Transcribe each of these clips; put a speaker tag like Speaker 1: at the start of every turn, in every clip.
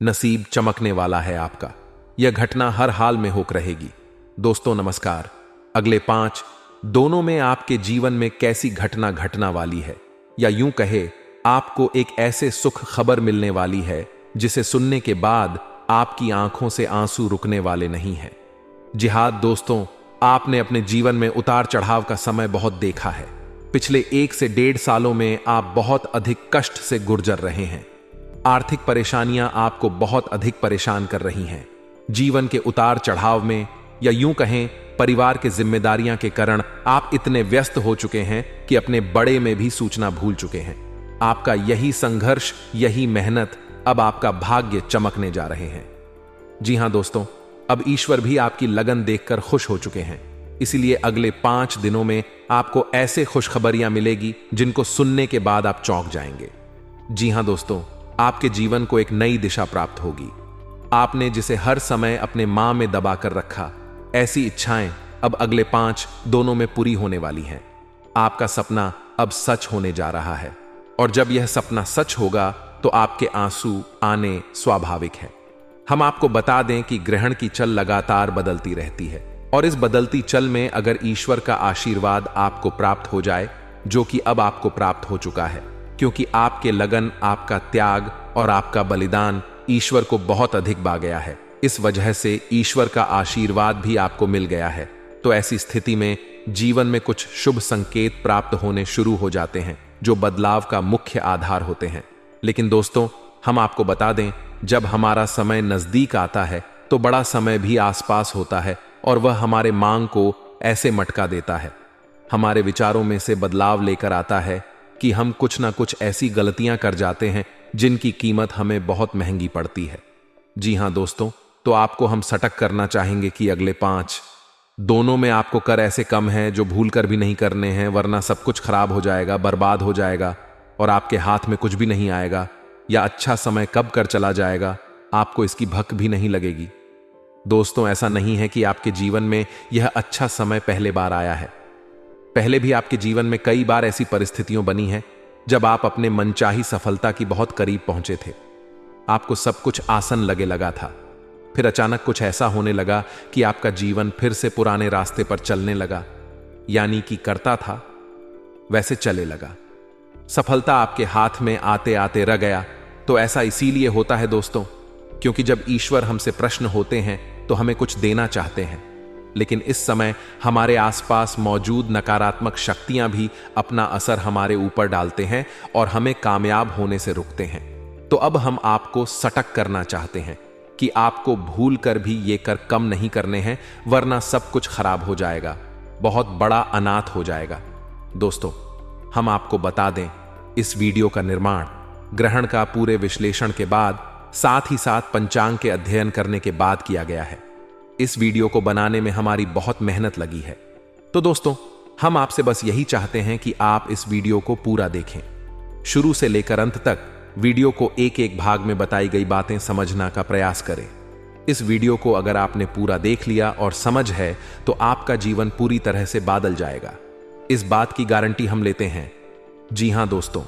Speaker 1: नसीब चमकने वाला है आपका। यह घटना हर हाल में होकर रहेगी। दोस्तों नमस्कार। अगले 5 दोनों में आपके जीवन में कैसी घटना घटना वाली है, या यूं कहे आपको एक ऐसे सुख खबर मिलने वाली है जिसे सुनने के बाद आपकी आंखों से आंसू रुकने वाले नहीं हैं। जी हाँ दोस्तों, आपने अपने जीवन में उतार चढ़ाव का समय बहुत देखा है। पिछले 1 से 1.5 सालों में आप बहुत अधिक कष्ट से गुजर रहे हैं। आर्थिक परेशानियां आपको बहुत अधिक परेशान कर रही हैं। जीवन के उतार चढ़ाव में, या यूं कहें परिवार की जिम्मेदारियां के कारण आप इतने व्यस्त हो चुके हैं कि अपने बड़े में भी सोचना भूल चुके हैं। आपका यही संघर्ष, यही मेहनत अब आपका भाग्य चमकने जा रहे हैं। जी हां दोस्तों, अब ईश्वर भी आपकी लगन देखकर खुश हो चुके हैं। इसीलिए अगले 5 दिनों में आपको ऐसे खुशखबरियां मिलेगी जिनको सुनने के बाद आप चौंक जाएंगे। जी हां दोस्तों, आपके जीवन को एक नई दिशा प्राप्त होगी। आपने जिसे हर समय अपने मां में दबा कर रखा, ऐसी इच्छाएं अब अगले 5 दोनों में पूरी होने वाली हैं। आपका सपना अब सच होने जा रहा है, और जब यह सपना सच होगा तो आपके आंसू आने स्वाभाविक है। हम आपको बता दें कि ग्रहण की चल लगातार बदलती रहती है, और इस बदलती चल में अगर ईश्वर का आशीर्वाद आपको प्राप्त हो जाए, जो कि अब आपको प्राप्त हो चुका है, क्योंकि आपके लगन, आपका त्याग और आपका बलिदान ईश्वर को बहुत अधिक भा गया है। इस वजह से ईश्वर का आशीर्वाद भी आपको मिल गया है। तो ऐसी स्थिति में जीवन में कुछ शुभ संकेत प्राप्त होने शुरू हो जाते हैं, जो बदलाव का मुख्य आधार होते हैं। लेकिन दोस्तों, हम आपको बता दें, जब हमारा समय नजदीक आता है तो बड़ा समय भी आसपास होता है, और वह हमारे मांग को ऐसे मटका देता है, हमारे विचारों में से बदलाव लेकर आता है कि हम कुछ ना कुछ ऐसी गलतियां कर जाते हैं जिनकी कीमत हमें बहुत महंगी पड़ती है। जी हां दोस्तों, तो आपको हम सटक करना चाहेंगे कि अगले 5 दोनों में आपको कर ऐसे कम हैं जो भूल कर भी नहीं करने हैं, वरना सब कुछ खराब हो जाएगा, बर्बाद हो जाएगा और आपके हाथ में कुछ भी नहीं आएगा, या अच्छा समय कब कर चला जाएगा आपको इसकी भक भी नहीं लगेगी। दोस्तों, ऐसा नहीं है कि आपके जीवन में यह अच्छा समय पहले बार आया है। पहले भी आपके जीवन में कई बार ऐसी परिस्थितियां बनी हैं जब आप अपने मनचाही सफलता की बहुत करीब पहुंचे थे। आपको सब कुछ आसन लगे लगा था, फिर अचानक कुछ ऐसा होने लगा कि आपका जीवन फिर से पुराने रास्ते पर चलने लगा, यानी कि करता था वैसे चले लगा। सफलता आपके हाथ में आते आते रह गया। तो ऐसा इसीलिए होता है दोस्तों, क्योंकि जब ईश्वर हमसे प्रश्न होते हैं तो हमें कुछ देना चाहते हैं, लेकिन इस समय हमारे आसपास मौजूद नकारात्मक शक्तियां भी अपना असर हमारे ऊपर डालते हैं और हमें कामयाब होने से रुकते हैं। तो अब हम आपको सटक करना चाहते हैं कि आपको भूल कर भी ये कर कम नहीं करने हैं, वरना सब कुछ खराब हो जाएगा, बहुत बड़ा अनाथ हो जाएगा। दोस्तों, हम आपको बता दें, इस वीडियो का निर्माण ग्रहण का पूरे विश्लेषण के बाद, साथ ही साथ पंचांग के अध्ययन करने के बाद किया गया है। इस वीडियो को बनाने में हमारी बहुत मेहनत लगी है। तो दोस्तों, हम आपसे बस यही चाहते हैं कि आप इस वीडियो को पूरा देखें, शुरू से लेकर अंत तक। वीडियो को एक एक भाग में बताई गई बातें समझना का प्रयास करें। इस वीडियो को अगर आपने पूरा देख लिया और समझ है तो आपका जीवन पूरी तरह से बदल जाएगा, इस बात की गारंटी हम लेते हैं। जी हां दोस्तों,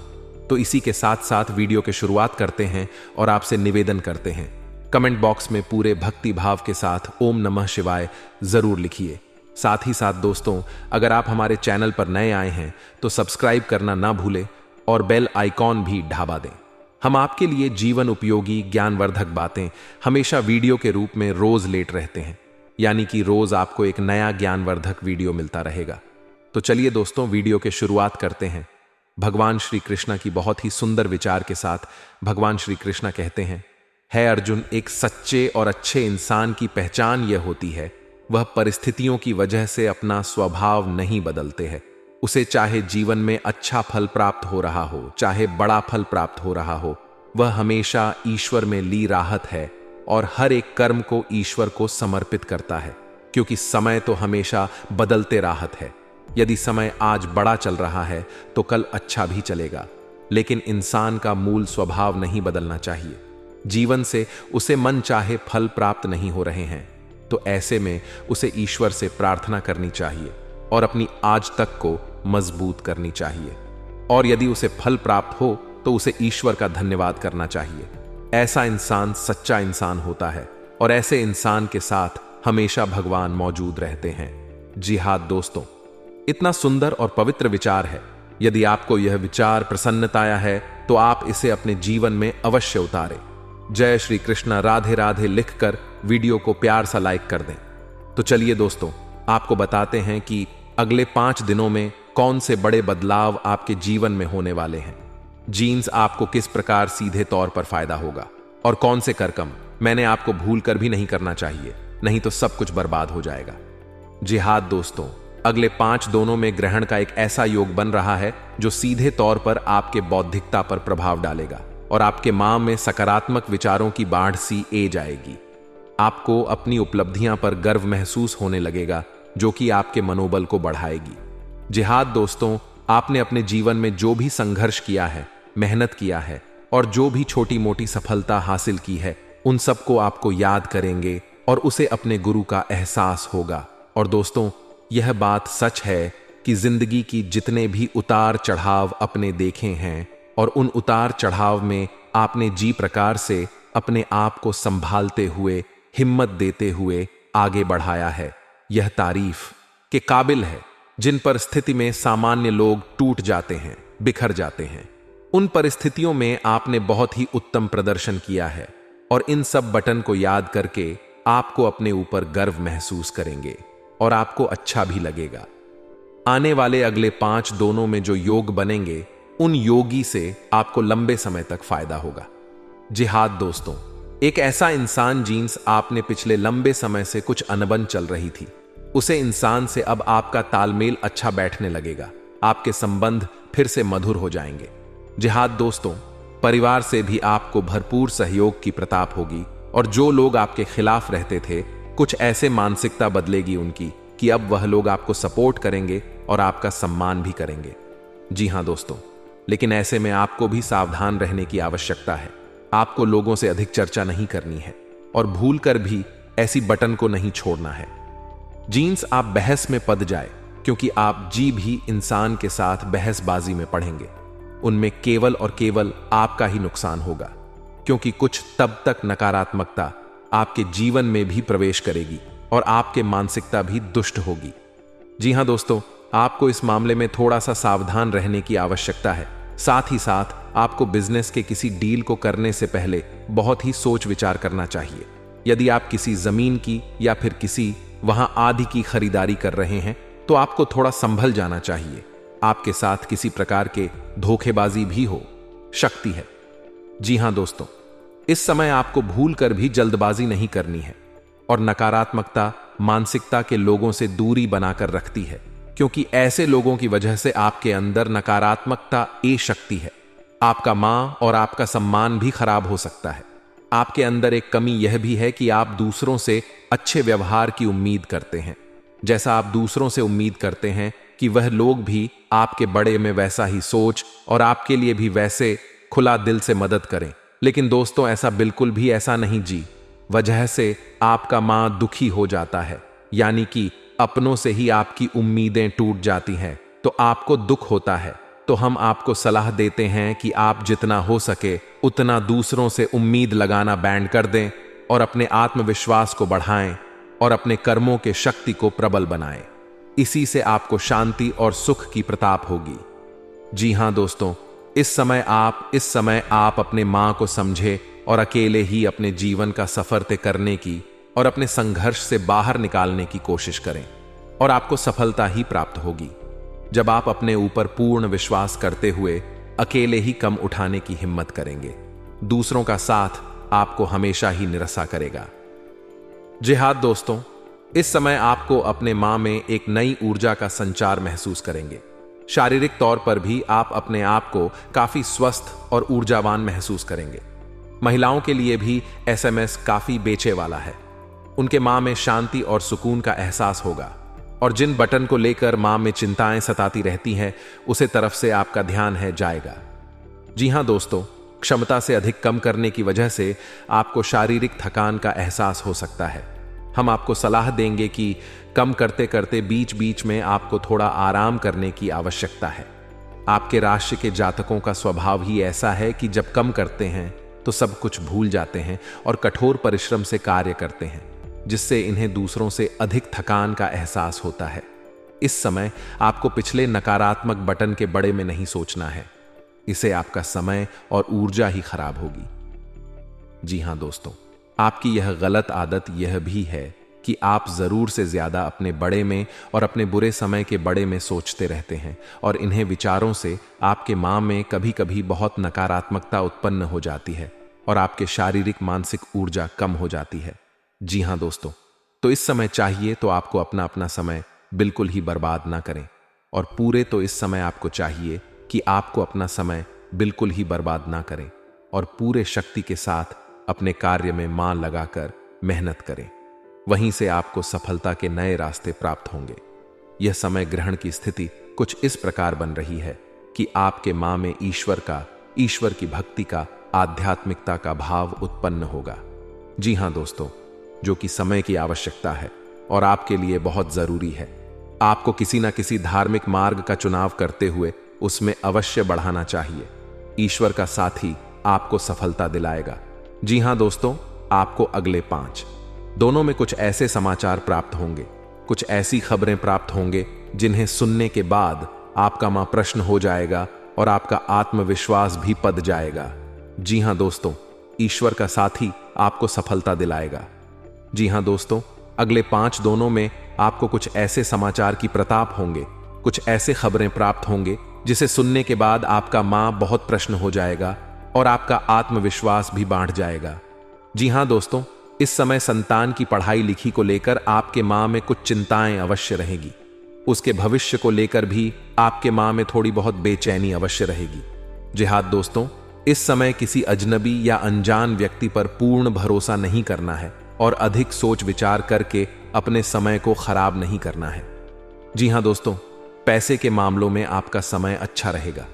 Speaker 1: तो इसी के साथ साथ वीडियो की शुरुआत करते हैं और आपसे निवेदन करते हैं, कमेंट बॉक्स में पूरे भक्ति भाव के साथ ओम नमः शिवाय जरूर लिखिए। साथ ही साथ दोस्तों, अगर आप हमारे चैनल पर नए आए हैं तो सब्सक्राइब करना ना भूलें और बेल आइकॉन भी ढाबा दें। हम आपके लिए जीवन उपयोगी ज्ञानवर्धक बातें हमेशा वीडियो के रूप में रोज लेट रहते हैं, यानी कि रोज आपको एक नया ज्ञानवर्धक वीडियो मिलता रहेगा। तो चलिए दोस्तों, वीडियो के शुरुआत करते हैं। भगवान श्री कृष्ण की बहुत ही सुंदर विचार के साथ भगवान श्री कृष्ण कहते हैं, है अर्जुन, एक सच्चे और अच्छे इंसान की पहचान यह होती है, वह परिस्थितियों की वजह से अपना स्वभाव नहीं बदलते हैं। उसे चाहे जीवन में अच्छा फल प्राप्त हो रहा हो, चाहे बड़ा फल प्राप्त हो रहा हो, वह हमेशा ईश्वर में ली राहत है और हर एक कर्म को ईश्वर को समर्पित करता है, क्योंकि समय तो हमेशा बदलते राहत है। यदि समय आज बड़ा चल रहा है तो कल अच्छा भी चलेगा, लेकिन इंसान का मूल स्वभाव नहीं बदलना चाहिए। जीवन से उसे मन चाहे फल प्राप्त नहीं हो रहे हैं, तो ऐसे में उसे ईश्वर से प्रार्थना करनी चाहिए और अपनी आज तक को मजबूत करनी चाहिए। और यदि उसे फल प्राप्त हो तो उसे ईश्वर का धन्यवाद करना चाहिए। ऐसा इंसान सच्चा इंसान होता है और ऐसे इंसान के साथ हमेशा भगवान मौजूद रहते हैं। जी हाँ दोस्तों, इतना सुंदर और पवित्र विचार है। यदि आपको यह विचार प्रसन्नताया है तो आप इसे अपने जीवन में अवश्य उतारें। जय श्री कृष्ण, राधे राधे लिखकर वीडियो को प्यार सा लाइक कर दें। तो चलिए दोस्तों, आपको बताते हैं कि अगले 5 दिनों में कौन से बड़े बदलाव आपके जीवन में होने वाले हैं। जीन्स आपको किस प्रकार सीधे तौर पर फायदा होगा और कौन से कर्म मैंने आपको भूल कर भी नहीं करना चाहिए, नहीं तो सब कुछ बर्बाद हो जाएगा। जी हाँ दोस्तों, अगले 5 दिनों में ग्रहण का एक ऐसा योग बन रहा है जो सीधे तौर पर आपके बौद्धिकता पर प्रभाव डालेगा और आपके मन में सकारात्मक विचारों की बाढ़ सी ए जाएगी। आपको अपनी उपलब्धियां पर गर्व महसूस होने लगेगा जो कि आपके मनोबल को बढ़ाएगी। जी हाँ दोस्तों, आपने अपने जीवन में जो भी संघर्ष किया है, मेहनत किया है और जो भी छोटी मोटी सफलता हासिल की है, उन सबको आपको याद करेंगे और उसे अपने गुरु का एहसास होगा। और दोस्तों, यह बात सच है कि जिंदगी की जितने भी उतार चढ़ाव अपने देखे हैं और उन उतार चढ़ाव में आपने जी प्रकार से अपने आप को संभालते हुए, हिम्मत देते हुए आगे बढ़ाया है, यह तारीफ के काबिल है। जिन परिस्थिति में सामान्य लोग टूट जाते हैं, बिखर जाते हैं, उन परिस्थितियों में आपने बहुत ही उत्तम प्रदर्शन किया है और इन सब बटन को याद करके आपको अपने ऊपर गर्व महसूस करेंगे और आपको अच्छा भी लगेगा। आने वाले अगले 5 दिनों में जो योग बनेंगे, उन योगी से आपको लंबे समय तक फायदा होगा। जी हाँ दोस्तों, एक ऐसा इंसान जीन्स आपने पिछले लंबे समय से कुछ अनबन चल रही थी, उसे इंसान से अब आपका तालमेल अच्छा बैठने लगेगा, आपके संबंध फिर से मधुर हो जाएंगे। जी हाँ दोस्तों, परिवार से भी आपको भरपूर सहयोग की प्रताप होगी और जो लोग आपके खिलाफ रहते थे, कुछ ऐसे मानसिकता बदलेगी उनकी कि अब वह लोग आपको सपोर्ट करेंगे और आपका सम्मान भी करेंगे। जी हाँ दोस्तों, लेकिन ऐसे में आपको भी सावधान रहने की आवश्यकता है। आपको लोगों से अधिक चर्चा नहीं करनी है और भूल कर भी ऐसी बटन को नहीं छोड़ना है। जीन्स आप बहस में पद जाए, क्योंकि आप जी भी इंसान के साथ बहसबाजी में पड़ेंगे, उनमें केवल और केवल आपका ही नुकसान होगा, क्योंकि कुछ तब तक नकारात्मकता आपके जीवन में भी प्रवेश करेगी और आपके मानसिकता भी दुष्ट होगी। जी हाँ दोस्तों, आपको इस मामले में थोड़ा सा सावधान रहने की आवश्यकता है। साथ ही साथ आपको बिजनेस के किसी डील को करने से पहले बहुत ही सोच विचार करना चाहिए। यदि आप किसी जमीन की या फिर किसी वहां आदि की खरीदारी कर रहे हैं तो आपको थोड़ा संभल जाना चाहिए। आपके साथ किसी प्रकार के धोखेबाजी भी हो सकती है। जी हां दोस्तों, इस समय आपको भूल कर भी जल्दबाजी नहीं करनी है और नकारात्मकता मानसिकता के लोगों से दूरी बनाकर रखती है, क्योंकि ऐसे लोगों की वजह से आपके अंदर नकारात्मकता ए शक्ति है। आपका मां और आपका सम्मान भी खराब हो सकता है। आपके अंदर एक कमी यह भी है कि आप दूसरों से अच्छे व्यवहार की उम्मीद करते हैं। जैसा आप दूसरों से उम्मीद करते हैं कि वह लोग भी आपके बड़े में वैसा ही सोच और आपके लिए भी वैसे खुला दिल से मदद करें। लेकिन दोस्तों, ऐसा बिल्कुल भी ऐसा नहीं जी। वजह से आपका मां दुखी हो जाता है, यानी कि अपनों से ही आपकी उम्मीदें टूट जाती हैं, तो आपको दुख होता है। तो हम आपको सलाह देते हैं कि आप जितना हो सके उतना दूसरों से उम्मीद लगाना बैंड कर दें और अपने आत्मविश्वास को बढ़ाएं और अपने कर्मों के शक्ति को प्रबल बनाएं। इसी से आपको शांति और सुख की प्रताप होगी। जी हां दोस्तों, इस समय आप अपने मां को समझे और अकेले ही अपने जीवन का सफर तय करने की और अपने संघर्ष से बाहर निकालने की कोशिश करें और आपको सफलता ही प्राप्त होगी। जब आप अपने ऊपर पूर्ण विश्वास करते हुए अकेले ही कम उठाने की हिम्मत करेंगे, दूसरों का साथ आपको हमेशा ही निरसा करेगा। जी हां दोस्तों, इस समय आपको अपने मां में एक नई ऊर्जा का संचार महसूस करेंगे। शारीरिक तौर पर भी आप अपने आप को काफी स्वस्थ और ऊर्जावान महसूस करेंगे। महिलाओं के लिए भी एसएमएस काफी बेचे वाला है। उनके मां में शांति और सुकून का एहसास होगा और जिन बटन को लेकर मां में चिंताएं सताती रहती हैं, उसे तरफ से आपका ध्यान है जाएगा। जी हां दोस्तों, क्षमता से अधिक कम करने की वजह से आपको शारीरिक थकान का एहसास हो सकता है। हम आपको सलाह देंगे कि कम करते करते बीच बीच में आपको थोड़ा आराम करने की आवश्यकता है। आपके राशि के जातकों का स्वभाव ही ऐसा है कि जब कम करते हैं तो सब कुछ भूल जाते हैं और कठोर परिश्रम से कार्य करते हैं, जिससे इन्हें दूसरों से अधिक थकान का एहसास होता है। इस समय आपको पिछले नकारात्मक बटन के बड़े में नहीं सोचना है, इसे आपका समय और ऊर्जा ही खराब होगी। जी हां दोस्तों, आपकी यह गलत आदत यह भी है कि आप जरूर से ज्यादा अपने बड़े में और अपने बुरे समय के बड़े में सोचते रहते हैं और इन्हें विचारों से आपके मां में कभी कभी बहुत नकारात्मकता उत्पन्न हो जाती है और आपके शारीरिक मानसिक ऊर्जा कम हो जाती है। जी हां दोस्तों, तो इस समय चाहिए तो आपको अपना अपना समय बिल्कुल ही बर्बाद ना करें, और पूरे तो इस समय आपको चाहिए कि आपको अपना समय बिल्कुल ही बर्बाद ना करें और पूरे शक्ति के साथ अपने कार्य में मन लगाकर मेहनत करें। वहीं से आपको सफलता के नए रास्ते प्राप्त होंगे। यह समय ग्रहण की स्थिति कुछ इस प्रकार बन रही है कि आपके मां में ईश्वर की भक्ति का, आध्यात्मिकता का भाव उत्पन्न होगा। जी हां दोस्तों, जो कि समय की आवश्यकता है और आपके लिए बहुत जरूरी है। आपको किसी ना किसी धार्मिक मार्ग का चुनाव करते हुए उसमें अवश्य बढ़ाना चाहिए। ईश्वर का साथी आपको सफलता दिलाएगा। जी हां दोस्तों, आपको अगले 5 दोनों में कुछ ऐसे समाचार प्राप्त होंगे, कुछ ऐसी खबरें प्राप्त होंगे जिन्हें सुनने के बाद आपका मां प्रश्न हो जाएगा और आपका आत्मविश्वास भी पद जाएगा। जी हां दोस्तों, ईश्वर का साथी आपको सफलता दिलाएगा। जी हां दोस्तों, अगले 5 दोनों में आपको कुछ ऐसे समाचार की प्रताप होंगे, कुछ ऐसे खबरें प्राप्त होंगे जिसे सुनने के बाद आपका मां बहुत प्रश्न हो जाएगा और आपका आत्मविश्वास भी बांट जाएगा। जी हां दोस्तों, इस समय संतान की पढ़ाई लिखी को लेकर आपके मां में कुछ चिंताएं अवश्य रहेगी। उसके भविष्य को लेकर भी आपके मां में थोड़ी बहुत बेचैनी अवश्य रहेगी। जी हां दोस्तों, इस समय किसी अजनबी या अनजान व्यक्ति पर पूर्ण भरोसा नहीं करना है और अधिक सोच विचार करके अपने समय को खराब नहीं करना है। जी हां दोस्तों, पैसे के मामलों में आपका समय अच्छा रहेगा।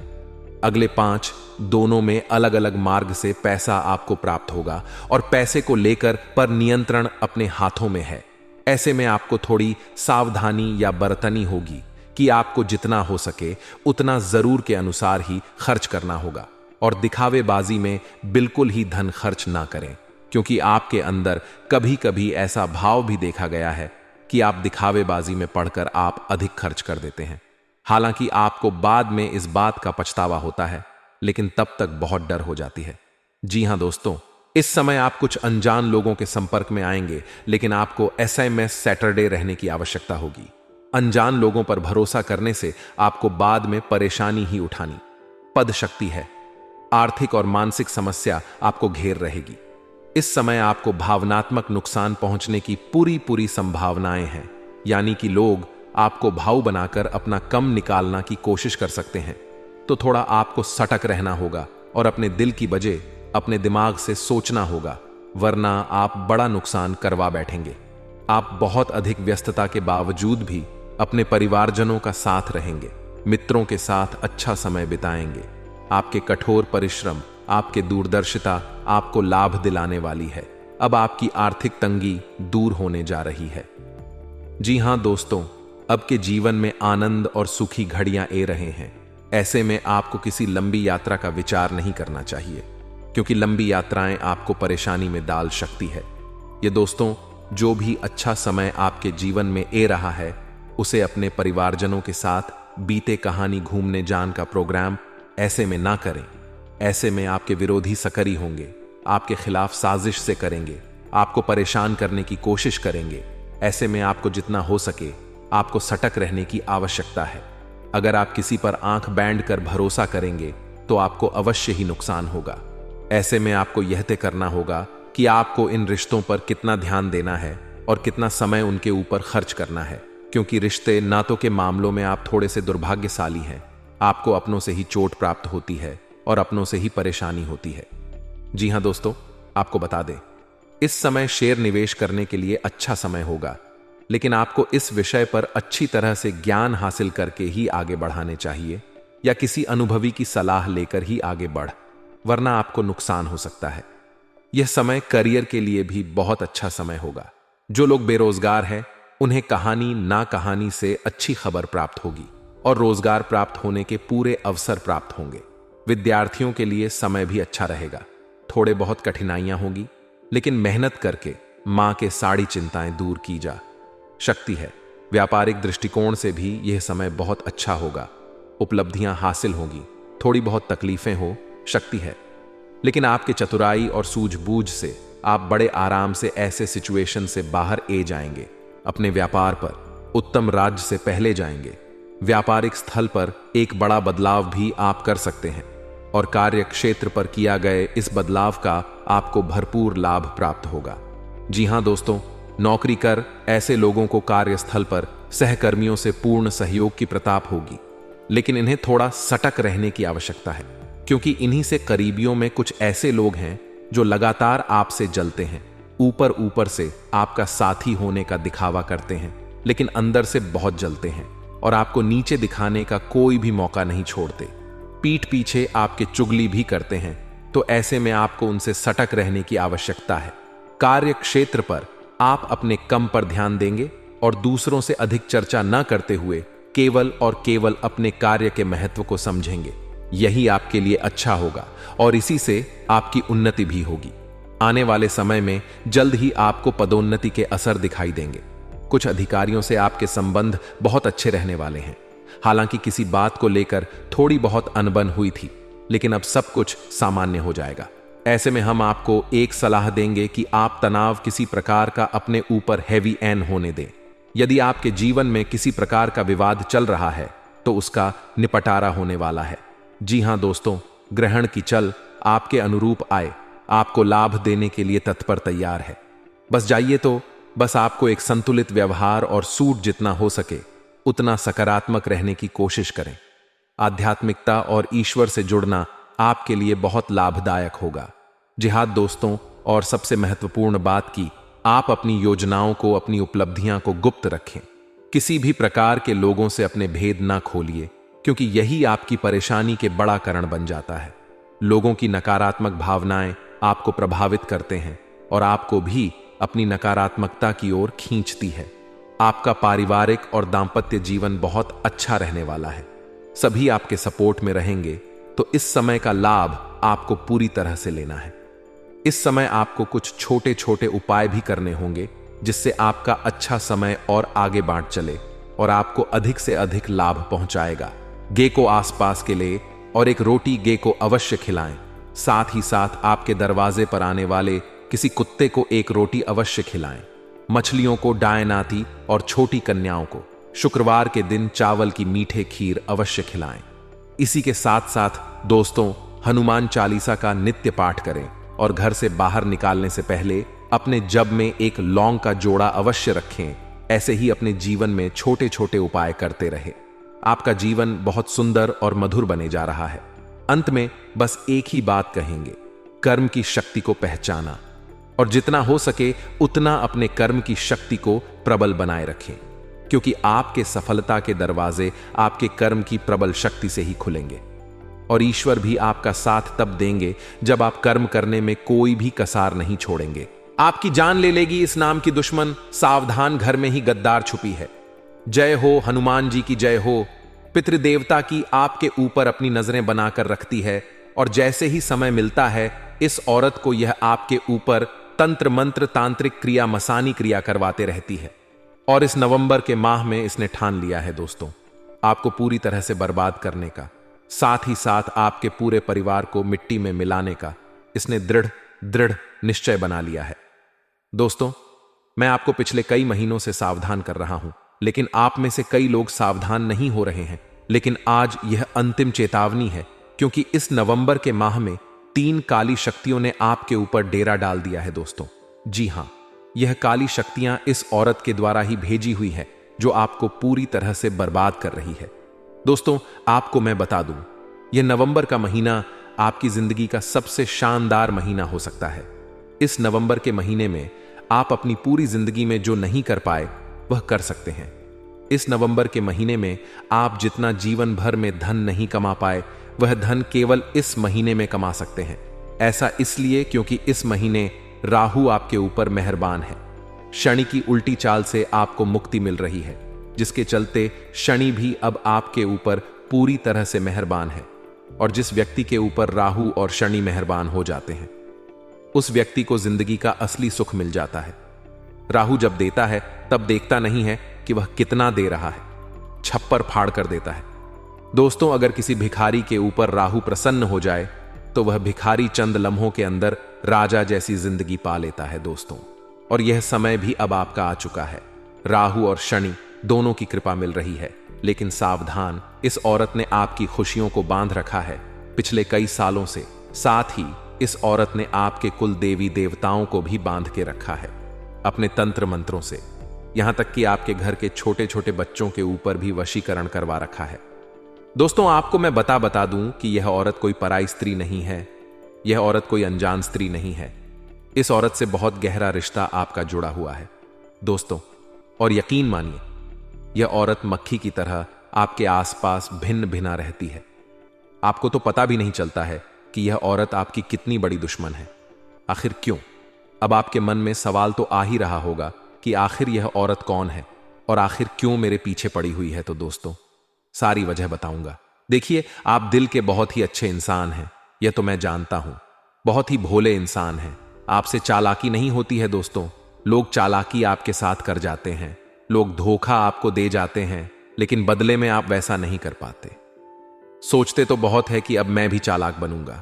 Speaker 1: अगले 5 दोनों में अलग अलग मार्ग से पैसा आपको प्राप्त होगा और पैसे को लेकर पर नियंत्रण अपने हाथों में है। ऐसे में आपको थोड़ी सावधानी या बरतनी होगी कि आपको जितना हो सके उतना जरूर के अनुसार ही खर्च करना होगा और दिखावेबाजी में बिल्कुल ही धन खर्च ना करें, क्योंकि आपके अंदर कभी कभी ऐसा भाव भी देखा गया है कि आप दिखावेबाजी में पड़कर आप अधिक खर्च कर देते हैं। हालांकि आपको बाद में इस बात का पछतावा होता है, लेकिन तब तक बहुत डर हो जाती है। जी हां दोस्तों, इस समय आप कुछ अनजान लोगों के संपर्क में आएंगे, लेकिन आपको SMS सैटरडे रहने की आवश्यकता होगी। अनजान लोगों पर भरोसा करने से आपको बाद में परेशानी ही उठानी। पद शक्ति है, आर्थिक और मानसिक समस्या आपको घेर रहेगी। इस समय आपको भावनात्मक नुकसान पहुंचने की पूरी संभावनाएं हैं, यानी कि लोग आपको भाव बनाकर अपना कम निकालना की कोशिश कर सकते हैं। तो थोड़ा आपको सटक रहना होगा और अपने दिल की बजाय अपने दिमाग से सोचना होगा, वरना आप बड़ा नुकसान करवा बैठेंगे। आप बहुत अधिक व्यस्तता के बावजूद भी अपने परिवारजनों का साथ रहेंगे, मित्रों के साथ अच्छा समय बिताएंगे। आपके कठोर परिश्रम, आपके दूरदर्शिता आपको लाभ दिलाने वाली है। अब आपकी आर्थिक तंगी दूर होने जा रही है। जी हां दोस्तों, अब के जीवन में आनंद और सुखी घड़ियां ए रहे हैं। ऐसे में आपको किसी लंबी यात्रा का विचार नहीं करना चाहिए, क्योंकि लंबी यात्राएं आपको परेशानी में डाल सकती है। ये दोस्तों, जो भी अच्छा समय आपके जीवन में ए रहा है, उसे अपने परिवारजनों के साथ बीते कहानी घूमने जान का प्रोग्राम ऐसे में ना करें। ऐसे में आपके विरोधी सकरी होंगे, आपके खिलाफ साजिश से करेंगे, आपको परेशान करने की कोशिश करेंगे। ऐसे में आपको जितना हो सके आपको सटक रहने की आवश्यकता है। अगर आप किसी पर आंख बैंड कर भरोसा करेंगे तो आपको अवश्य ही नुकसान होगा। ऐसे में आपको यह तय करना होगा कि आपको इन रिश्तों पर कितना ध्यान देना है और कितना समय उनके ऊपर खर्च करना है, क्योंकि रिश्ते नातों के मामलों में आप थोड़े से दुर्भाग्यशाली हैं। आपको अपनों से ही चोट प्राप्त होती है और अपनों से ही परेशानी होती है। जी हां दोस्तों, आपको बता दें, इस समय शेयर निवेश करने के लिए अच्छा समय होगा, लेकिन आपको इस विषय पर अच्छी तरह से ज्ञान हासिल करके ही आगे बढ़ाने चाहिए या किसी अनुभवी की सलाह लेकर ही आगे बढ़, वरना आपको नुकसान हो सकता है। यह समय करियर के लिए भी बहुत अच्छा समय होगा। जो लोग बेरोजगार हैं उन्हें कहानी ना कहानी से अच्छी खबर प्राप्त होगी और रोजगार प्राप्त होने के पूरे अवसर प्राप्त होंगे। विद्यार्थियों के लिए समय भी अच्छा रहेगा। थोड़े बहुत कठिनाइयां होगी, लेकिन मेहनत करके मां के सारी चिंताएं दूर की जा सकती है। व्यापारिक दृष्टिकोण से भी यह समय बहुत अच्छा होगा। उपलब्धियां हासिल होंगी, थोड़ी बहुत तकलीफें हो सकती है, लेकिन आपके चतुराई और सूझबूझ से आप बड़े आराम से ऐसे सिचुएशन से बाहर ए जाएंगे। अपने व्यापार पर उत्तम राज्य से पहले जाएंगे। व्यापारिक स्थल पर एक बड़ा बदलाव भी आप कर सकते हैं और कार्य क्षेत्र पर किया गए इस बदलाव का आपको भरपूर लाभ प्राप्त होगा। जी हां दोस्तों, नौकरी कर ऐसे लोगों को कार्यस्थल पर सहकर्मियों से पूर्ण सहयोग की प्रताप होगी, लेकिन इन्हें थोड़ा सतर्क रहने की आवश्यकता है, क्योंकि इन्हीं से करीबियों में कुछ ऐसे लोग हैं जो लगातार आपसे जलते हैं। ऊपर ऊपर से आपका साथी होने का दिखावा करते हैं, लेकिन अंदर से बहुत जलते हैं और आपको नीचे दिखाने का कोई भी मौका नहीं छोड़ते। पीठ पीछे आपके चुगली भी करते हैं, तो ऐसे में आपको उनसे सतर्क रहने की आवश्यकता है। कार्य क्षेत्र पर आप अपने कम पर ध्यान देंगे और दूसरों से अधिक चर्चा न करते हुए केवल और केवल अपने कार्य के महत्व को समझेंगे। यही आपके लिए अच्छा होगा और इसी से आपकी उन्नति भी होगी। आने वाले समय में जल्द ही आपको पदोन्नति के असर दिखाई देंगे। कुछ अधिकारियों से आपके संबंध बहुत अच्छे रहने वाले हैं। हालांकि किसी बात को लेकर थोड़ी बहुत अनबन हुई थी, लेकिन अब सब कुछ सामान्य हो जाएगा। ऐसे में हम आपको एक सलाह देंगे कि आप तनाव किसी प्रकार का अपने ऊपर हैवी एन होने दें। यदि आपके जीवन में किसी प्रकार का विवाद चल रहा है तो उसका निपटारा होने वाला है। जी हां दोस्तों, ग्रहण की चल आपके अनुरूप आए, आपको लाभ देने के लिए तत्पर तैयार है। बस जाइए तो बस आपको एक संतुलित व्यवहार और सूट जितना हो सके उतना सकारात्मक रहने की कोशिश करें। आध्यात्मिकता और ईश्वर से जुड़ना आपके लिए बहुत लाभदायक होगा। जिहाद दोस्तों, और सबसे महत्वपूर्ण बात की आप अपनी योजनाओं को, अपनी उपलब्धियां को गुप्त रखें। किसी भी प्रकार के लोगों से अपने भेद ना खोलिए, क्योंकि यही आपकी परेशानी के बड़ा कारण बन जाता है। लोगों की नकारात्मक भावनाएं आपको प्रभावित करते हैं और आपको भी अपनी नकारात्मकता की ओर खींचती है। आपका पारिवारिक और दांपत्य जीवन बहुत अच्छा रहने वाला है। सभी आपके सपोर्ट में रहेंगे, तो इस समय का लाभ आपको पूरी तरह से लेना है। इस समय आपको कुछ छोटे छोटे उपाय भी करने होंगे, जिससे आपका अच्छा समय और आगे बांट चले और आपको अधिक से अधिक लाभ पहुंचाएगा। गे को आसपास के ले और एक रोटी गे को अवश्य खिलाएं। साथ ही साथ आपके दरवाजे पर आने वाले किसी कुत्ते को एक रोटी अवश्य खिलाएं। मछलियों को, डायनाती और छोटी कन्याओं को शुक्रवार के दिन चावल की मीठे खीर अवश्य खिलाएं। इसी के साथ साथ दोस्तों, हनुमान चालीसा का नित्य पाठ करें और घर से बाहर निकालने से पहले अपने जब में एक लौंग का जोड़ा अवश्य रखें। ऐसे ही अपने जीवन में छोटे छोटे उपाय करते रहे। आपका जीवन बहुत सुंदर और मधुर बने जा रहा है। अंत में बस एक ही बात कहेंगे, कर्म की शक्ति को पहचाना और जितना हो सके उतना अपने कर्म की शक्ति को प्रबल बनाए रखें, क्योंकि आपके सफलता के दरवाजे आपके कर्म की प्रबल शक्ति से ही खुलेंगे। और ईश्वर भी आपका साथ तब देंगे जब आप कर्म करने में कोई भी कसार नहीं छोड़ेंगे। आपकी जान ले लेगी इस नाम की दुश्मन, सावधान घर में ही गद्दार छुपी है। जय हो हनुमान जी की जय हो। पितृदेवता की आपके ऊपर अपनी नजरें बनाकर रखती है और जैसे ही समय मिलता है इस औरत को यह आपके ऊपर तंत्र मंत्र तांत्रिक क्रिया मसानी क्रिया करवाते रहती है। और इस नवंबर के माह में इसने ठान लिया है दोस्तों, आपको पूरी तरह से बर्बाद करने का, साथ ही साथ आपके पूरे परिवार को मिट्टी में मिलाने का इसने दृढ़ निश्चय बना लिया है। दोस्तों, मैं आपको पिछले कई महीनों से सावधान कर रहा हूं, लेकिन आप में से कई लोग सावधान नहीं हो रहे हैं। लेकिन आज यह अंतिम चेतावनी है, क्योंकि इस नवंबर के माह में 3 काली शक्तियों ने आपके ऊपर डेरा डाल दिया है दोस्तों। जी हां, यह काली शक्तियां इस औरत के द्वारा ही भेजी हुई है, जो आपको पूरी तरह से बर्बाद कर रही है। दोस्तों, आपको मैं बता दूं, यह नवंबर का महीना आपकी जिंदगी का सबसे शानदार महीना हो सकता है। इस नवंबर के महीने में आप अपनी पूरी जिंदगी में जो नहीं कर पाए वह कर सकते हैं। इस नवंबर के महीने में आप जितना जीवन भर में धन नहीं कमा पाए, वह धन केवल इस महीने में कमा सकते हैं। ऐसा इसलिए क्योंकि इस महीने राहु आपके ऊपर मेहरबान है। शनि की उल्टी चाल से आपको मुक्ति मिल रही है, जिसके चलते शनि भी अब आपके ऊपर पूरी तरह से मेहरबान है। और जिस व्यक्ति के ऊपर राहु और शनि मेहरबान हो जाते हैं, उस व्यक्ति को जिंदगी का असली सुख मिल जाता है। राहु जब देता है तब देखता नहीं है कि वह कितना दे रहा है, छप्पर फाड़ कर देता है। दोस्तों, अगर किसी भिखारी के ऊपर राहु प्रसन्न हो जाए तो वह भिखारी चंद लम्हों के अंदर राजा जैसी जिंदगी पा लेता है दोस्तों। और यह समय भी अब आपका आ चुका है। राहु और शनि दोनों की कृपा मिल रही है, लेकिन सावधान, इस औरत ने आपकी खुशियों को बांध रखा है पिछले कई सालों से। साथ ही इस औरत ने आपके कुल देवी देवताओं को भी बांध के रखा है अपने तंत्र मंत्रों से। यहां तक कि आपके घर के छोटे छोटे बच्चों के ऊपर भी वशीकरण करवा रखा है। दोस्तों, आपको मैं बता दूं कि यह औरत कोई पराई स्त्री नहीं है, यह औरत कोई अनजान स्त्री नहीं है। इस औरत से बहुत गहरा रिश्ता आपका जुड़ा हुआ है दोस्तों। और यकीन मानिए, यह औरत मक्खी की तरह आपके आसपास भिन्न भिना रहती है। आपको तो पता भी नहीं चलता है कि यह औरत आपकी कितनी बड़ी दुश्मन है। आखिर क्यों? अब आपके मन में सवाल तो आ ही रहा होगा कि आखिर यह औरत कौन है और आखिर क्यों मेरे पीछे पड़ी हुई है। तो दोस्तों, सारी वजह बताऊंगा। देखिए, आप दिल के बहुत ही अच्छे इंसान हैं, यह तो मैं जानता हूं। बहुत ही भोले इंसान हैं। आपसे चालाकी नहीं होती है दोस्तों। लोग चालाकी आपके साथ कर जाते हैं, लोग धोखा आपको दे जाते हैं, लेकिन बदले में आप वैसा नहीं कर पाते। सोचते तो बहुत है कि अब मैं भी चालाक बनूंगा,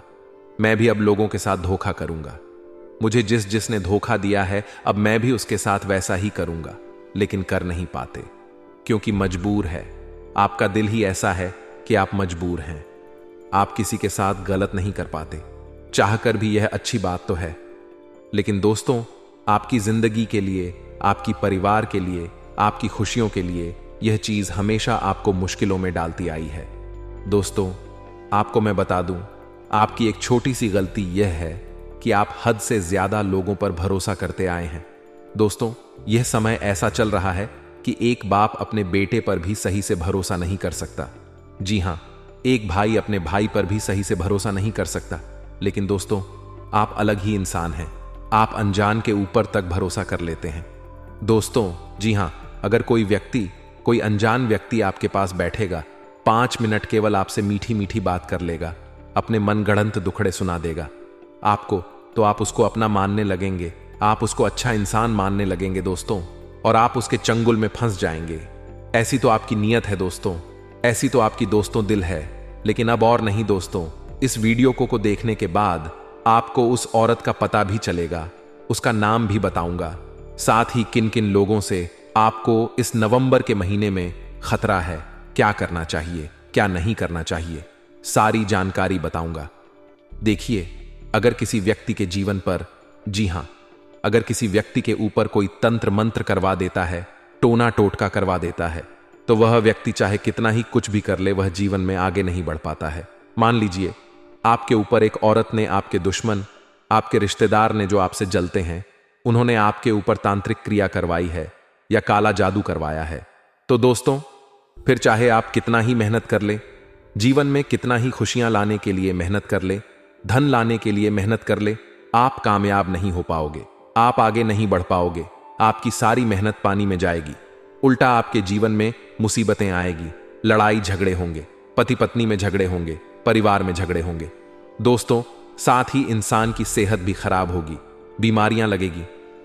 Speaker 1: मैं भी अब लोगों के साथ धोखा करूंगा। मुझे जिसने धोखा दिया है अब मैं भी उसके साथ वैसा ही करूंगा, लेकिन कर नहीं पाते क्योंकि मजबूर है। आपका दिल ही ऐसा है कि आप मजबूर हैं। आप किसी के साथ गलत नहीं कर पाते। चाहकर भी यह अच्छी बात तो है, लेकिन दोस्तों, आपकी जिंदगी के लिए, आपकी परिवार के लिए, आपकी खुशियों के लिए यह चीज हमेशा आपको मुश्किलों में डालती आई है। दोस्तों, आपको मैं बता दूं, आपकी एक छोटी सी गलती यह है कि आप हद से ज्यादा लोगों पर भरोसा करते आए हैं। दोस्तों, यह समय ऐसा चल रहा है कि एक बाप अपने बेटे पर भी सही से भरोसा नहीं कर सकता। जी हां, एक भाई अपने भाई पर भी सही से भरोसा नहीं कर सकता। लेकिन दोस्तों, आप अलग ही इंसान हैं। आप अनजान के ऊपर तक भरोसा कर लेते हैं। दोस्तों, जी हां, अगर कोई अनजान व्यक्ति आपके पास बैठेगा, 5 मिनट केवल आपसे मीठी मीठी बात कर लेगा, अपने मनगढ़ंत दुखड़े सुना देगा आपको, तो आप उसको अपना मानने लगेंगे, आप उसको अच्छा इंसान मानने लगेंगे दोस्तों, और आप उसके चंगुल में फंस जाएंगे। ऐसी तो आपकी नीयत है दोस्तों, ऐसी तो आपकी दोस्तों दिल है। लेकिन अब और नहीं दोस्तों, इस वीडियो को देखने के बाद आपको उस औरत का पता भी चलेगा, उसका नाम भी बताऊंगा, साथ ही किन किन लोगों से आपको इस नवंबर के महीने में खतरा है, क्या करना चाहिए, क्या नहीं करना चाहिए, सारी जानकारी बताऊंगा। देखिए, अगर किसी व्यक्ति के जीवन पर, जी हां, अगर किसी व्यक्ति के ऊपर कोई तंत्र मंत्र करवा देता है, टोना टोटका करवा देता है, तो वह व्यक्ति चाहे कितना ही कुछ भी कर ले, वह जीवन में आगे नहीं बढ़ पाता है। मान लीजिए आपके ऊपर एक औरत ने, आपके दुश्मन, आपके रिश्तेदार ने, जो आपसे जलते हैं, उन्होंने आपके ऊपर तांत्रिक क्रिया करवाई है या काला जादू करवाया है। तो दोस्तों, फिर चाहे आप कितना ही मेहनत कर ले, जीवन में कितना ही खुशियां लाने के लिए मेहनत कर ले, धन लाने के लिए मेहनत कर ले, आप कामयाब नहीं हो पाओगे, आप आगे नहीं बढ़ पाओगे। आपकी सारी मेहनत पानी में जाएगी। उल्टा आपके जीवन में मुसीबतें आएगी, लड़ाई झगड़े होंगे, पति पत्नी में झगड़े होंगे, परिवार में झगड़े होंगे। दोस्तों, साथ ही इंसान की सेहत भी खराब होगी, बीमारियां लगेगी,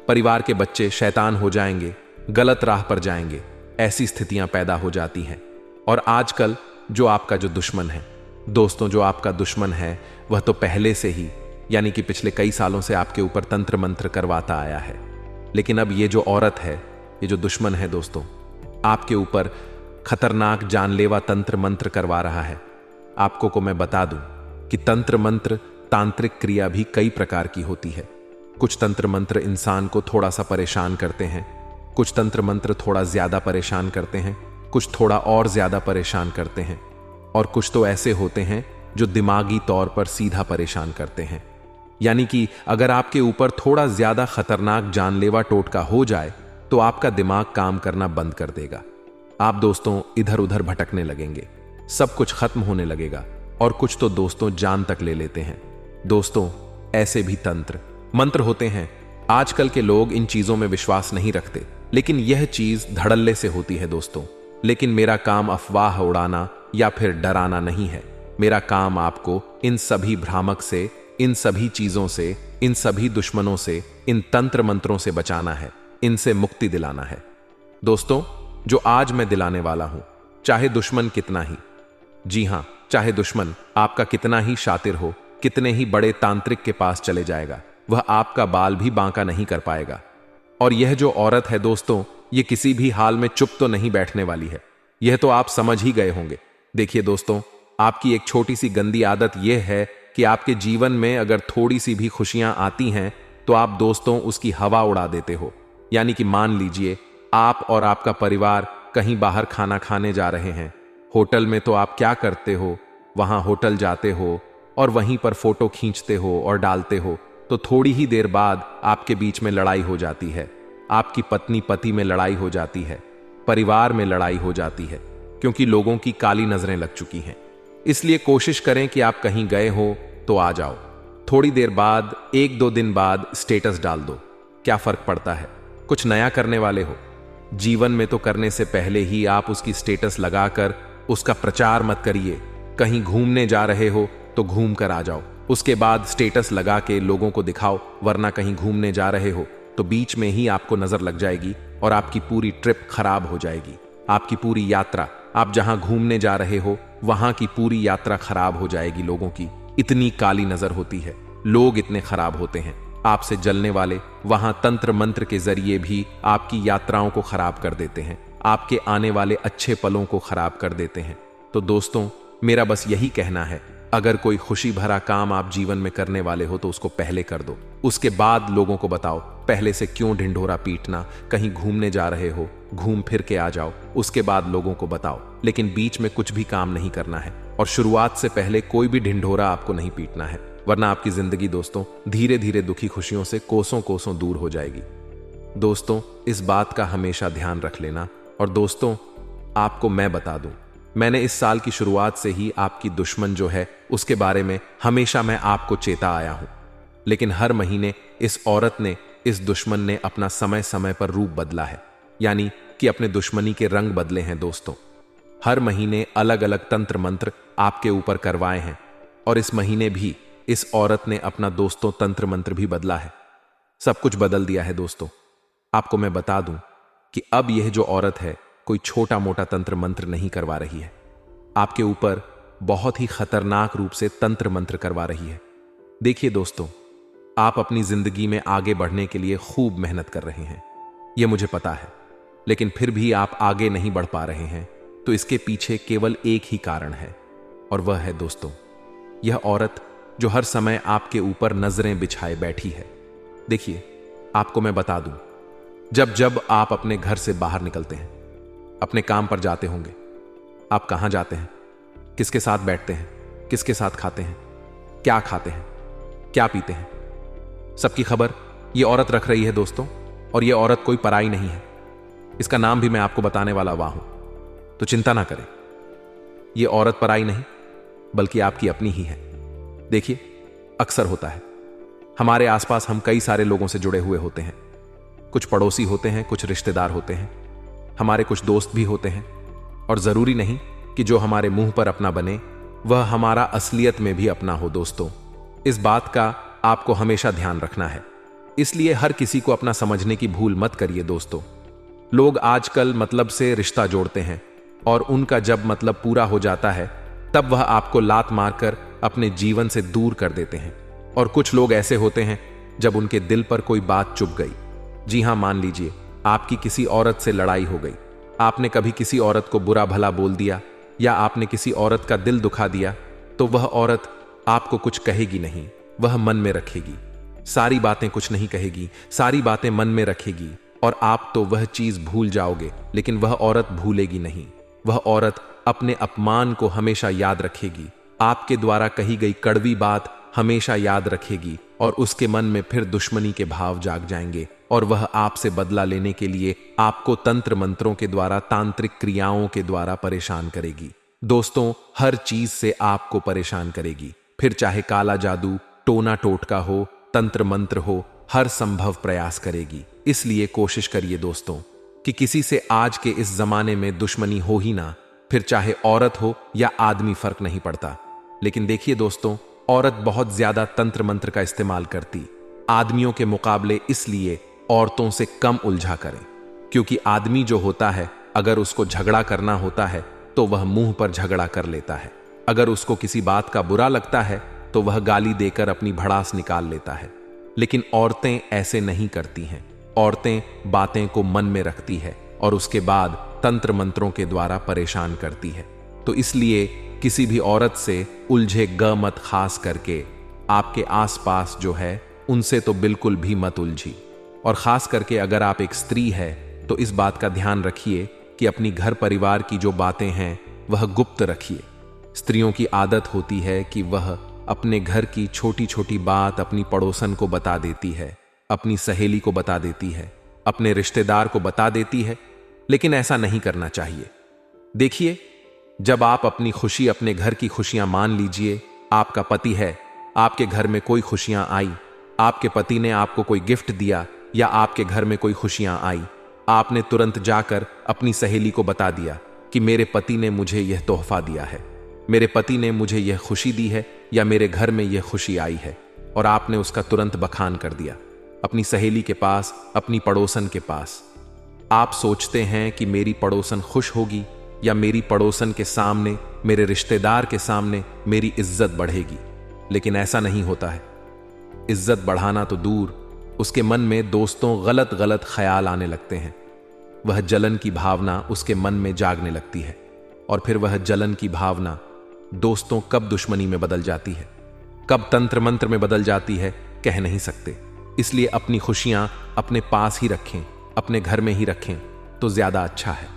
Speaker 1: परिवार के बच्चे शैतान हो जाएंगे, गलत राह पर जाएंगे। ऐसी स्थितियां पैदा हो जाती हैं। और आजकल जो दुश्मन है दोस्तों, जो आपका दुश्मन है, वह तो पहले से ही, यानी कि पिछले कई सालों से आपके ऊपर तंत्र मंत्र करवाता आया है। लेकिन अब ये जो औरत है, ये जो दुश्मन है दोस्तों, आपके ऊपर खतरनाक जानलेवा तंत्र मंत्र करवा रहा है। आपको को मैं बता दूं कि तंत्र मंत्र, तांत्रिक क्रिया भी कई प्रकार की होती है। कुछ तंत्र मंत्र इंसान को थोड़ा सा परेशान करते हैं, कुछ तंत्र मंत्र थोड़ा ज्यादा परेशान करते हैं, कुछ थोड़ा और ज्यादा परेशान करते हैं, और कुछ तो ऐसे होते हैं जो दिमागी तौर पर सीधा परेशान करते हैं। यानी कि अगर आपके ऊपर थोड़ा ज्यादा खतरनाक जानलेवा टोटका हो जाए तो आपका दिमाग काम करना बंद कर देगा। आप दोस्तों इधर उधर भटकने लगेंगे, सब कुछ खत्म होने लगेगा, और कुछ तो दोस्तों जान तक ले लेते हैं। दोस्तों, ऐसे भी तंत्र मंत्र होते हैं। आजकल के लोग इन चीजों में विश्वास नहीं रखते, लेकिन यह चीज धड़ल्ले से होती है दोस्तों। लेकिन मेरा काम अफवाह उड़ाना या फिर डराना नहीं है। मेरा काम आपको इन सभी भ्रामक से इन सभी चीजों से, इन सभी दुश्मनों से, इन तंत्र मंत्रों से बचाना है, इनसे मुक्ति दिलाना है। दोस्तों, जो आज मैं दिलाने वाला हूं, चाहे दुश्मन कितना ही, जी हां, चाहे दुश्मन आपका कितना ही शातिर हो, कितने ही बड़े तांत्रिक के पास चले जाएगा, वह आपका बाल भी बांका नहीं कर पाएगा। और यह जो औरत है दोस्तों, ये किसी भी हाल में चुप तो नहीं बैठने वाली है, यह तो आप समझ ही गए होंगे। देखिए दोस्तों, आपकी एक छोटी सी गंदी आदत यह है कि आपके जीवन में अगर थोड़ी सी भी खुशियां आती हैं तो आप दोस्तों उसकी हवा उड़ा देते हो। यानी कि मान लीजिए आप और आपका परिवार कहीं बाहर खाना खाने जा रहे हैं, होटल में तो आप क्या करते हो, वहां होटल जाते हो और वहीं पर फोटो खींचते हो और डालते हो, तो थोड़ी ही देर बाद आपके बीच में लड़ाई हो जाती है, आपकी पत्नी पति में लड़ाई हो जाती है, परिवार में लड़ाई हो जाती है, क्योंकि लोगों की काली नजरें लग चुकी हैं। इसलिए कोशिश करें कि आप कहीं गए हो तो आ जाओ, थोड़ी देर बाद, 1-2 दिन बाद स्टेटस डाल दो, क्या फर्क पड़ता है। कुछ नया करने वाले हो जीवन में तो करने से पहले ही आप उसकी स्टेटस लगाकर उसका प्रचार मत करिए। कहीं घूमने जा रहे हो तो घूम कर आ जाओ, उसके बाद स्टेटस लगा के लोगों को दिखाओ, वरना कहीं घूमने जा रहे हो तो बीच में ही आपको नजर लग जाएगी और आपकी पूरी ट्रिप खराब हो जाएगी। आपकी पूरी यात्रा, आप जहां घूमने जा रहे हो वहां की पूरी यात्रा खराब हो जाएगी। लोगों की इतनी काली नजर होती है, लोग इतने खराब होते हैं, आपसे जलने वाले वहां तंत्र मंत्र के जरिए भी आपकी यात्राओं को खराब कर देते हैं, आपके आने वाले अच्छे पलों को खराब कर देते हैं। तो दोस्तों, मेरा बस यही कहना है, अगर कोई खुशी भरा काम आप जीवन में करने वाले हो तो उसको पहले कर दो, उसके बाद लोगों को बताओ। पहले से क्यों ढिंढोरा पीटना, कहीं घूमने जा रहे हो घूम फिर के आ जाओ, उसके बाद लोगों को बताओ, लेकिन बीच में कुछ भी काम नहीं करना है और शुरुआत से पहले कोई भी ढिंढोरा आपको नहीं पीटना है, वरना आपकी जिंदगी दोस्तों धीरे धीरे दुखी खुशियों से कोसों कोसों दूर हो जाएगी। दोस्तों, इस बात का हमेशा ध्यान रख लेना। और दोस्तों, आपको मैं बता दूं, मैंने इस साल की शुरुआत से ही आपकी दुश्मन जो है उसके बारे में हमेशा मैं आपको चेता आया हूं, लेकिन हर महीने इस औरत ने, इस दुश्मन ने अपना समय समय पर रूप बदला है, यानी कि अपने दुश्मनी के रंग बदले हैं। दोस्तों, हर महीने अलग अलग तंत्र मंत्र आपके ऊपर करवाए हैं और इस महीने भी इस औरत ने अपना दोस्तों तंत्र मंत्र भी बदला है, सब कुछ बदल दिया है। दोस्तों, आपको मैं बता दूं कि अब यह जो औरत है कोई छोटा मोटा तंत्र मंत्र नहीं करवा रही है, आपके ऊपर बहुत ही खतरनाक रूप से तंत्र मंत्र करवा रही है। देखिए दोस्तों, आप अपनी जिंदगी में आगे बढ़ने के लिए खूब मेहनत कर रहे हैं, यह मुझे पता है, लेकिन फिर भी आप आगे नहीं बढ़ पा रहे हैं, तो इसके पीछे केवल एक ही कारण है, और वह है दोस्तों यह औरत जो हर समय आपके ऊपर नजरें बिछाए बैठी है। देखिए, आपको मैं बता दूं, जब जब आप अपने घर से बाहर निकलते हैं, अपने काम पर जाते होंगे, आप कहां जाते हैं, किसके साथ बैठते हैं, किसके साथ खाते हैं, क्या खाते हैं, क्या पीते हैं, सबकी खबर ये औरत रख रही है दोस्तों। और ये औरत कोई पराई नहीं है, इसका नाम भी मैं आपको बताने वाला हुआ हूं, तो चिंता ना करें, ये औरत पराई नहीं बल्कि आपकी अपनी ही है। देखिए, अक्सर होता है हमारे आसपास हम कई सारे लोगों से जुड़े हुए होते हैं, कुछ पड़ोसी होते हैं, कुछ रिश्तेदार होते हैं, हमारे कुछ दोस्त भी होते हैं, और जरूरी नहीं कि जो हमारे मुंह पर अपना बने वह हमारा असलियत में भी अपना हो। दोस्तों, इस बात का आपको हमेशा ध्यान रखना है, इसलिए हर किसी को अपना समझने की भूल मत करिए। दोस्तों, लोग आजकल मतलब से रिश्ता जोड़ते हैं और उनका जब मतलब पूरा हो जाता है तब वह आपको लात मारकर अपने जीवन से दूर कर देते हैं। और कुछ लोग ऐसे होते हैं जब उनके दिल पर कोई बात चुभ गई, जी हां, मान लीजिए आपकी किसी औरत से लड़ाई हो गई, आपने कभी किसी औरत को बुरा भला बोल दिया या आपने किसी औरत का दिल दुखा दिया, तो वह औरत आपको कुछ कहेगी नहीं, वह मन में रखेगी, सारी बातें कुछ नहीं कहेगी, सारी बातें मन में रखेगी, और आप तो वह चीज भूल जाओगे, लेकिन वह औरत भूलेगी नहीं। वह औरत अपने अपमान को हमेशा याद रखेगी, आपके द्वारा कही गई कड़वी बात हमेशा याद रखेगी, और उसके मन में फिर दुश्मनी के भाव जाग जाएंगे और वह आपसे बदला लेने के लिए आपको तंत्र मंत्रों के द्वारा, तांत्रिक क्रियाओं के द्वारा परेशान करेगी। दोस्तों, हर चीज से आपको परेशान करेगी, फिर चाहे काला जादू, टोना टोटका हो, तंत्र मंत्र हो, हर संभव प्रयास करेगी। इसलिए कोशिश करिए दोस्तों कि किसी से आज के इस जमाने में दुश्मनी हो ही ना, फिर चाहे औरत हो या आदमी, फर्क नहीं पड़ता। लेकिन देखिए दोस्तों, औरत बहुत ज्यादा तंत्र मंत्र का इस्तेमाल करती, आदमियों के मुकाबले इसलिए औरतों से कम उलझा करें, क्योंकि आदमी जो होता है अगर उसको झगड़ा करना होता है तो वह मुंह पर झगड़ा कर लेता है, अगर उसको किसी बात का बुरा लगता है तो वह गाली देकर अपनी भड़ास निकाल लेता है। लेकिन औरतें ऐसे नहीं करती हैं। औरतें बातें को मन में रखती है और उसके बाद तंत्र मंत्रों के द्वारा परेशान करती है। तो इसलिए किसी भी औरत से उलझे ग मत, खास करके आपके आसपास जो है उनसे तो बिल्कुल भी मत उलझी। और खास करके अगर आप एक स्त्री है तो इस बात का ध्यान रखिए कि अपनी घर परिवार की जो बातें हैं वह गुप्त रखिए। स्त्रियों की आदत होती है कि वह अपने घर की छोटी छोटी बात अपनी पड़ोसन को बता देती है, अपनी सहेली को बता देती है, अपने रिश्तेदार को बता देती है, लेकिन ऐसा नहीं करना चाहिए। देखिए, जब आप अपनी खुशी अपने घर की खुशियां मान लीजिए, आपका पति है, आपके घर में कोई खुशियां आई, आपके पति ने आपको कोई गिफ्ट दिया या आपके घर में कोई खुशियां आई, आपने तुरंत जाकर अपनी सहेली को बता दिया कि मेरे पति ने मुझे यह तोहफा दिया है, मेरे पति ने मुझे यह खुशी दी है या मेरे घर में यह खुशी आई है, और आपने उसका तुरंत बखान कर दिया अपनी सहेली के पास, अपनी पड़ोसन के पास। आप सोचते हैं कि मेरी पड़ोसन खुश होगी या मेरी पड़ोसन के सामने, मेरे रिश्तेदार के सामने मेरी इज्जत बढ़ेगी, लेकिन ऐसा नहीं होता है। इज्जत बढ़ाना तो दूर, उसके मन में दोस्तों गलत गलत ख्याल आने लगते हैं। वह जलन की भावना उसके मन में जागने लगती है और फिर वह जलन की भावना दोस्तों कब दुश्मनी में बदल जाती है, कब तंत्र मंत्र में बदल जाती है, कह नहीं सकते। इसलिए अपनी खुशियां अपने पास ही रखें, अपने घर में ही रखें तो ज्यादा अच्छा है।